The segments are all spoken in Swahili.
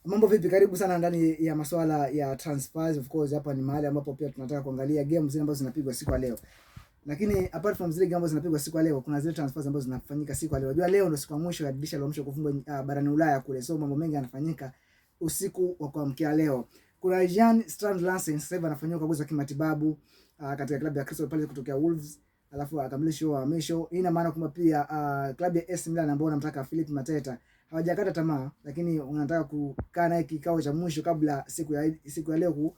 Mambo vipi? Karibu sana ndani ya masuala ya transfers. Of course hapa ni mahali ambapo pia tunataka kuangalia games zile ambazo zinapigwa siku ya leo. Lakini apart from zile games ambazo zinapigwa siku ya leo, kuna zile transfers ambazo zinafanyika siku ya leo. Unajua leo ndio siku ya mwisho ya dirisha la mwisho kufungwa barani Ulaya kule. So mambo mengi yanafanyika usiku wa kuamkia leo. Kuna Jan Strand Larsen sasa hivi anafanywa ukaguzi wa kimatibabu katika klabu ya Crystal Palace kutokea Wolves. Alafu akamilisha uhamisho. Hii ina maana kwamba pia klabu ya AC Milan ambao wanamtaka Philippe Mateta hawajakata tamaa, lakini unataka kukaa naye kikao cha mwisho kabla siku ya leo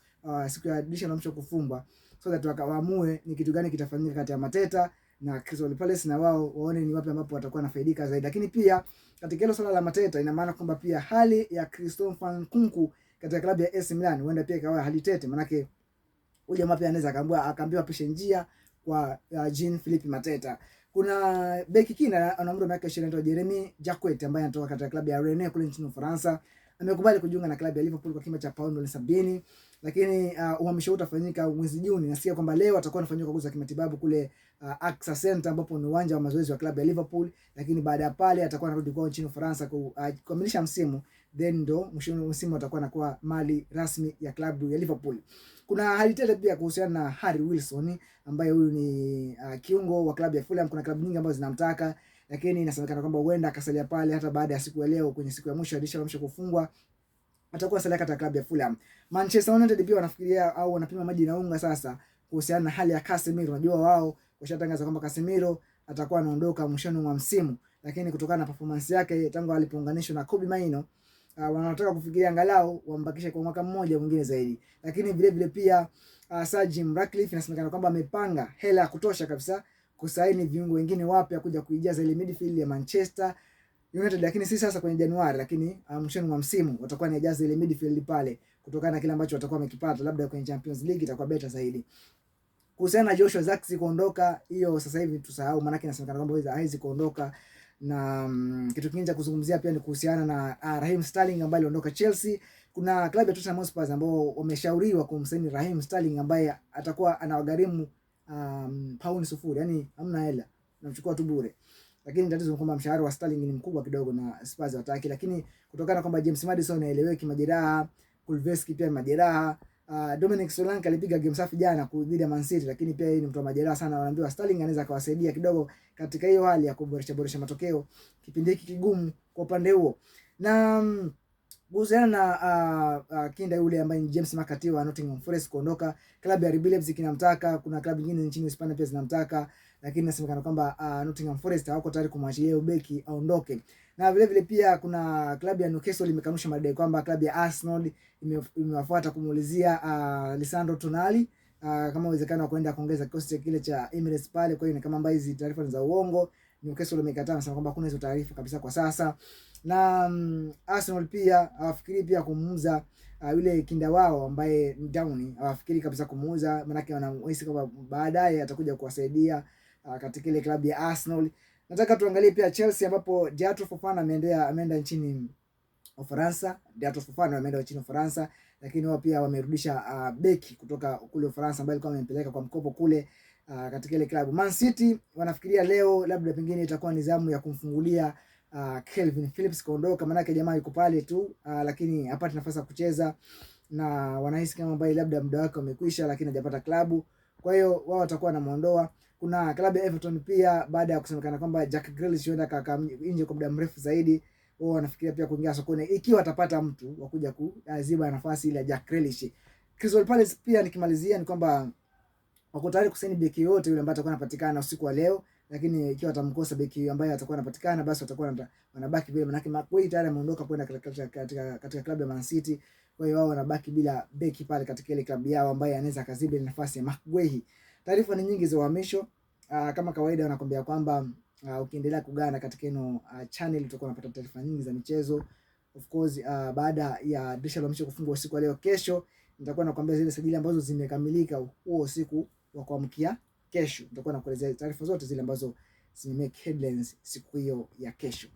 siku ya dirisha la mwisho kufungwa, so that wakaamue ni kitu gani kitafanyika kati ya Mateta na Crystal Palace, na wao waone ni wapi ambapo watakuwa nafaidika zaidi. Lakini pia katika hilo swala la Mateta, ina maana kwamba pia hali ya Christophe Nkunku katika klabu ya AC Milan huenda pia ikawa hali tete, manake huyu jamaa pia anaweza akaambiwa pishe njia kwa Jean-Philippe Mateta. Kuna beki kina ana umri wa miaka 20 Jeremy Jacquet ambaye anatoka katika klabu ya Rennes kule nchini Ufaransa. Amekubali kujiunga na klabu ya Liverpool kwa kima cha paundi 70, lakini uhamisho utafanyika mwezi Juni. Nasikia kwamba leo atakuwa anafanywa ukaguzi wa kimatibabu kule AXA Center ambapo ni uwanja wa mazoezi wa klabu ya Liverpool, lakini baada ya pale atakuwa anarudi kwao nchini Ufaransa kukamilisha msimu, then ndo mwisho wa msimu atakuwa anakuwa mali rasmi ya klabu ya Liverpool. Kuna hali tete pia kuhusiana na Harry Wilson ambaye huyu ni kiungo wa klabu ya Fulham. Kuna klabu nyingi ambazo zinamtaka, lakini inasemekana kwamba huenda akasalia pale hata baada ya siku ya leo, kwenye siku ya mwisho ya dirisha la mwisho kufungwa atakuwa salia katika klabu ya Fulham. Manchester United pia wanafikiria au wanapima maji na unga sasa kuhusiana na hali ya Casemiro. Unajua wao washatangaza kwamba Casemiro atakuwa anaondoka mwishoni mwa msimu, lakini kutokana na performance yake tangu alipounganishwa na Kobe Mainoo wanataka kufikiria angalau wambakishe kwa mwaka mmoja mwingine zaidi. Lakini vile vile pia Sir Jim Ratcliffe inasemekana kwamba amepanga hela ya kutosha kabisa kusaini viungo wengine wapya kuja kuijaza ile midfield ya Manchester United, lakini si sasa kwenye Januari, lakini mwishoni mwa msimu watakuwa wanajaza ile midfield pale kutokana na kile ambacho watakuwa wamekipata, labda kwenye Champions League itakuwa better zaidi. Kuhusiana na Joshua Zirkzee kuondoka, hiyo sasa hivi tusahau, maana inasemekana kwamba haizi kuondoka. Na kitu kingine cha kuzungumzia pia ni kuhusiana na Raheem Sterling ambaye aliondoka Chelsea. Kuna klabu ya Tottenham Hotspur ambao wameshauriwa kumsaini Raheem Sterling ambaye atakuwa anawagharimu paundi 0, yani hamna hela, namchukua tu bure. Lakini tatizo ni kwamba mshahara wa Sterling ni mkubwa kidogo na Spurs wataki, lakini kutokana kwamba James Maddison haeleweki majeraha, Kulusevski pia majeraha, Dominic Solanke alipiga game safi jana dhidi ya Man City, lakini pia yeye ni mtu wa majeraha sana. Wanaambiwa Sterling anaweza akawasaidia kidogo katika hiyo hali ya kuboresha matokeo kipindi hiki kigumu kwa upande huo. Na kuhusiana na kinda yule ambaye ni James McAtee wa Nottingham Forest kuondoka, klabu ya RB Leipzig inamtaka, kuna klabu nyingine nchini Hispania pia zinamtaka, lakini inasemekana kwamba Nottingham Forest hawako tayari kumwachilia ubeki aondoke. Na vile vile pia kuna klabu ya Newcastle imekanusha madai kwamba klabu ya Arsenal imewafuata kumuulizia Lisandro Tonali kama uwezekano wa kwenda kuongeza kikosi kile cha Emirates pale. Kwa hiyo ni kama ambazo hizi taarifa ni za uongo. Newcastle imekataa na kwamba hakuna hizo taarifa kabisa kwa sasa. Na Arsenal pia hawafikiri pia kumuuza yule kinda wao ambaye ni Downey, hawafikiri kabisa kumuuza, maana yake wanahisi kwamba baadaye atakuja kuwasaidia katika ile klabu ya Arsenal. Nataka tuangalie pia Chelsea ambapo Diatro Fofana ameenda nchini Ufaransa. Diatro Fofana ameenda nchini Ufaransa, lakini wao pia wamerudisha beki kutoka kule Ufaransa ambaye alikuwa amempeleka kwa mkopo kule katika ile klabu. Man City wanafikiria leo labda pengine itakuwa ni zamu ya kumfungulia Calvin Phillips kuondoka, maana yake jamaa yuko pale tu lakini hapati nafasi ya kucheza, na wanahisi kama ambaye labda muda wake umekwisha, lakini hajapata klabu, kwa hiyo wao watakuwa wanamuondoa. Kuna klabu ya Everton pia baada ya kusemekana kwamba Jack Grealish huenda kaka nje kwa muda mrefu zaidi, wao wanafikiria pia kuingia sokoni ikiwa atapata mtu wa kuja kuziba nafasi ile ya Jack Grealish. Crystal Palace pia nikimalizia ni kwamba wako tayari kusaini beki yote yule ambaye atakuwa anapatikana usiku wa leo, lakini ikiwa atamkosa beki ambaye atakuwa anapatikana, basi watakuwa wanabaki bila, maana McGuire tayari ameondoka kwenda katika klabu ya Man City. Kwa hiyo wao wanabaki bila beki pale katika ile klabu yao ambaye anaweza kaziba nafasi ya McGuire. Taarifa ni nyingi za uhamisho. Kama kawaida wanakuambia kwamba ukiendelea kugana katika ino channel utakuwa unapata taarifa nyingi za michezo. Of course baada ya dirisha la mwisho kufungwa usiku wa leo, kesho nitakuwa nakwambia zile sajili ambazo zimekamilika huo usiku wa kuamkia kesho. Nitakuwa nakuelezea taarifa zote zile ambazo zime make headlines siku hiyo ya kesho.